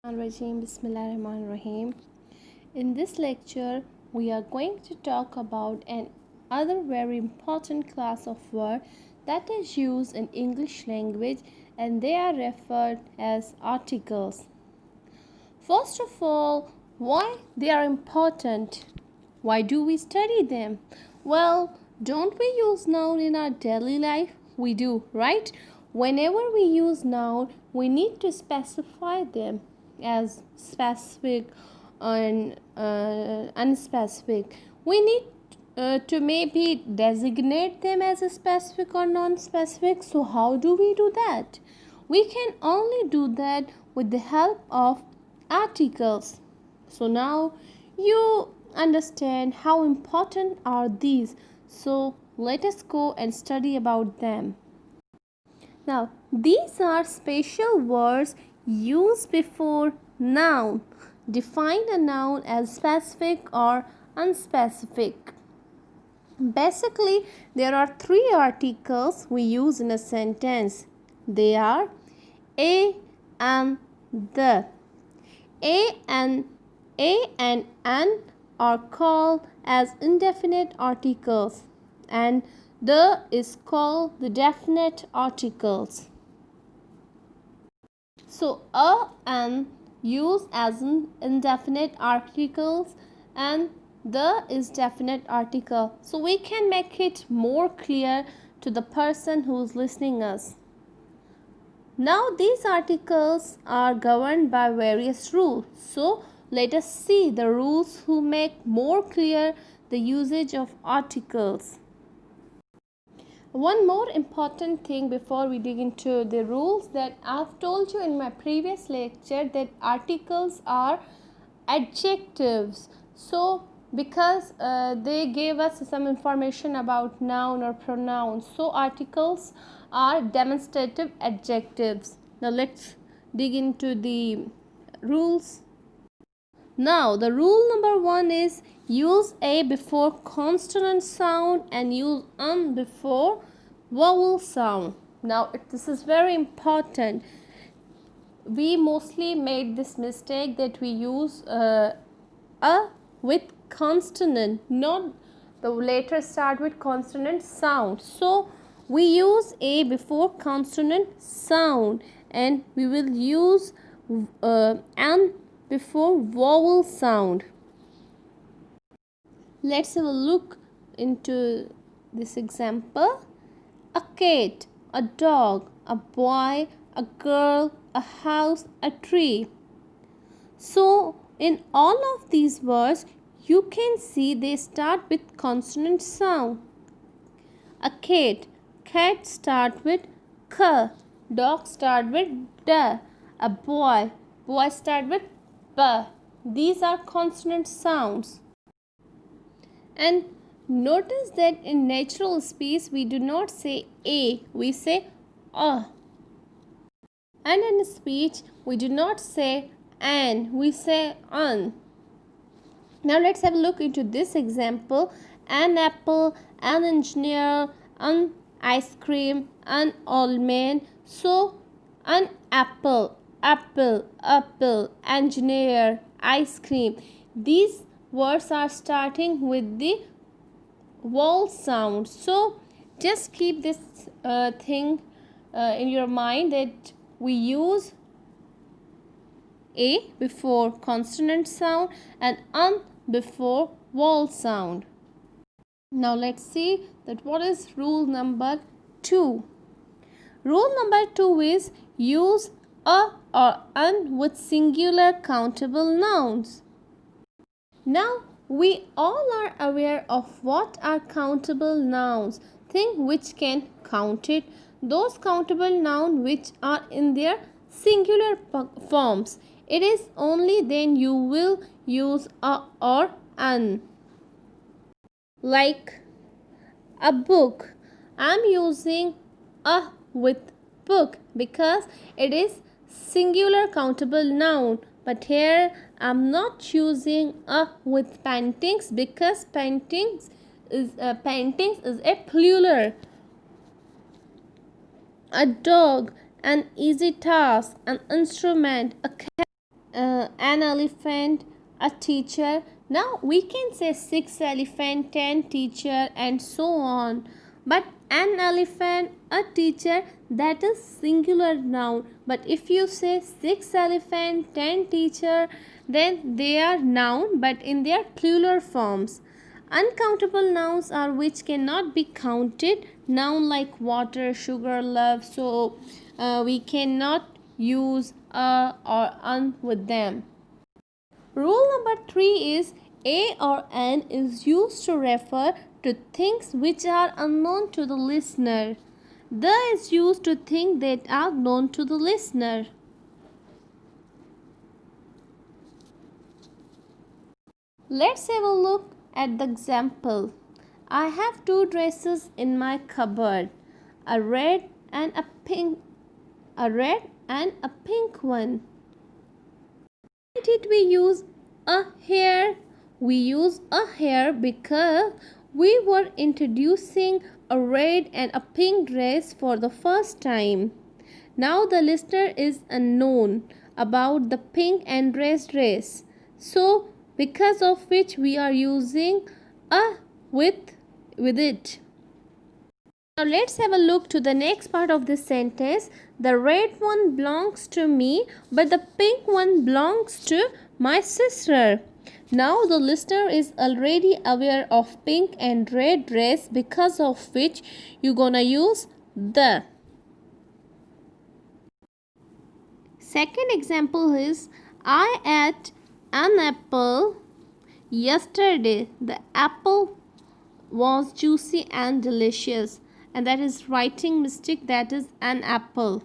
Bismillahirrahmanirrahim. In this lecture, we are going to talk about another very important class of word that is used in English language, and they are referred as articles. First of all, why they are important? Why do we study them? Well, don't we use noun in our daily life? We do, right? Whenever we use noun, we need to specify them as specific and unspecific. We need to maybe designate them as a specific or non-specific. So how do we do that? We can only do that with the help of articles. So now you understand how important are these. So let us go and study about them. Now, these are special words used before noun. Define a noun as specific or unspecific. Basically, there are three articles we use in a sentence. They are a and the. A and an are called as indefinite articles, and the is called the definite articles. So a and used as an indefinite articles, and the is definite article. So we can make it more clear to the person who is listening us. Now these articles are governed by various rules. So let us see the rules who make more clear the usage of articles. One more important thing before we dig into the rules, that I've told you in my previous lecture that articles are adjectives. So because they gave us some information about noun or pronouns, so articles are demonstrative adjectives. Now let's dig into the rules. Now the rule number 1 is use a before consonant sound and use an before vowel sound. Now this is very important. We mostly made this mistake that we use a with consonant, not the letter start with consonant sound. So we use a before consonant sound, and we will use an before vowel sound. Let's have a look into this example. A cat, a dog, a boy, a girl, a house, a tree. So in all of these words, you can see they start with consonant sound. A cat start with k. Dog start with d. A boy start with b. These are consonant sounds. And notice that in natural speech we do not say a, we say a. And in speech we do not say an, we say an. Now let's have a look into this example. An apple, an engineer, an ice cream, an almond. So an apple, engineer, ice cream. These words are starting with the vowel sound. So just keep this thing in your mind, that we use a before consonant sound and an before vowel sound. Now let's see that what is rule number 2. Rule number 2 is use a or an with singular countable nouns. Now we all are aware of what are countable nouns, things which can count it, those countable nouns which are in their singular forms. It is only then you will use a or an. Like a book, I am using a with book because it is singular countable noun. But here I am not choosing a with paintings because paintings is a plural. A dog, an easy task, an instrument, a cat. an elephant, a teacher. Now we can say 6 elephant, 10 teacher, and so on. But an elephant, a teacher, that is singular noun. But if you say 6 elephant, 10 teacher, then they are noun but in their plural forms. Uncountable nouns are which cannot be counted. Noun like water, sugar, love. So we cannot use a or un with them. Rule number 3 is a or an is used to refer to things which are unknown to the listener. The is used to things that are known to the listener. Let's have a look at the example. I have 2 dresses in my cupboard, a red and a pink one. Why did we use a here? We use a here because we were introducing a red and a pink dress for the first time. Now the listener is unknown about the pink and red dress. So because of which we are using a with it. Now let's have a look to the next part of this sentence. The red one belongs to me, but the pink one belongs to my sister. Now the listener is already aware of pink and red dress, because of which you're gonna use the. Second example is I ate an apple yesterday. The apple was juicy and delicious, and that is writing mistake, that is an apple.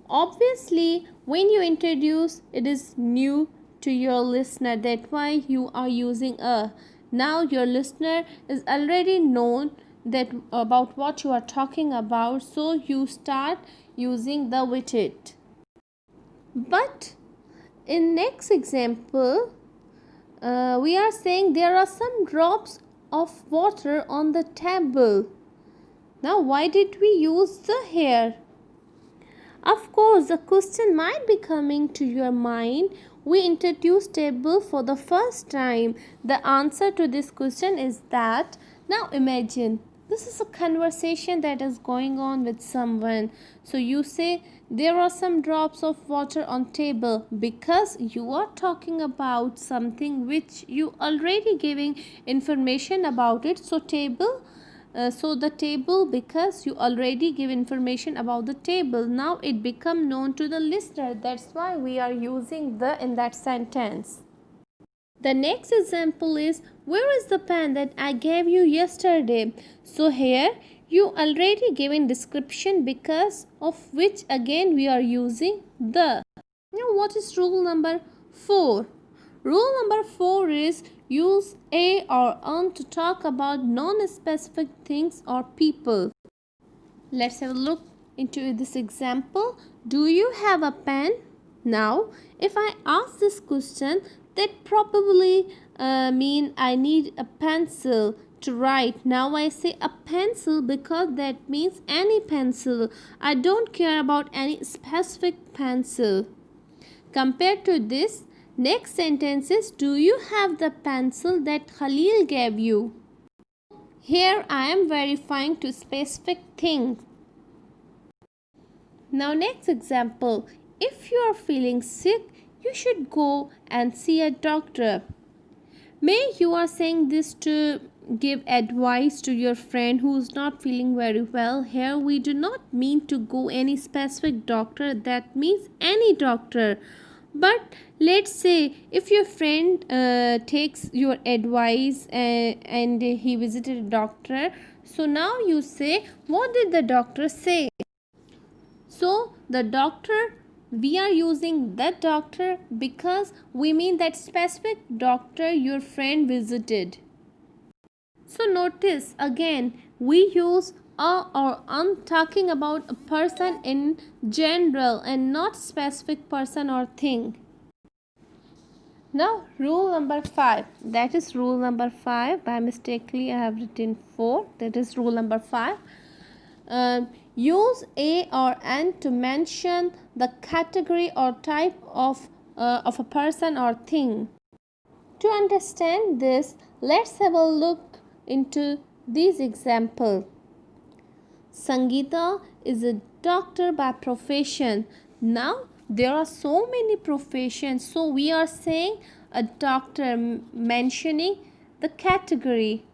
Obviously when you introduce, it is new to your listener, that's why you are using a. Now your listener is already known that about what you are talking about, so you start using the with it. But in next example, we are saying there are some drops of water on the table. Now why did we use the here? Of course, the question might be coming to your mind. We introduced table for the first time. The answer to this question is that, now imagine this is a conversation that is going on with someone. So you say there are some drops of water on table because you are talking about something which you already giving information about it. So table. So the table, because you already give information about the table, now it become known to the listener. That's why we are using the in that sentence. The next example is where is the pen that I gave you yesterday? So here you already given description, because of which again we are using the. Now what is rule number 4? Rule number 4 is use a or an to talk about non-specific things or people. Let's have a look into this example. Do you have a pen? Now, if I ask this question, that probably mean I need a pencil to write. Now I say a pencil because that means any pencil. I don't care about any specific pencil. Compared to this, next sentence is do you have the pencil that Khalil gave you? Here I am verifying to specific thing. Now next example, if you are feeling sick, you should go and see a doctor. May you are saying this to give advice to your friend who is not feeling very well. Here we do not mean to go any specific doctor, that means any doctor. But let's say if your friend takes your advice and he visited a doctor, so now you say what did the doctor say? So the doctor, we are using that doctor because we mean that specific doctor your friend visited. So notice again we use a or an talking about a person in general and not specific person or thing. Now rule number 5, that is rule number 5. By mistakenly I have written 4, that is rule number 5. Use a or an to mention the category or type of of a person or thing. To understand this, let's have a look into these examples. Sangeeta is a doctor by profession. Now there are so many professions, so we are saying a doctor, mentioning the category.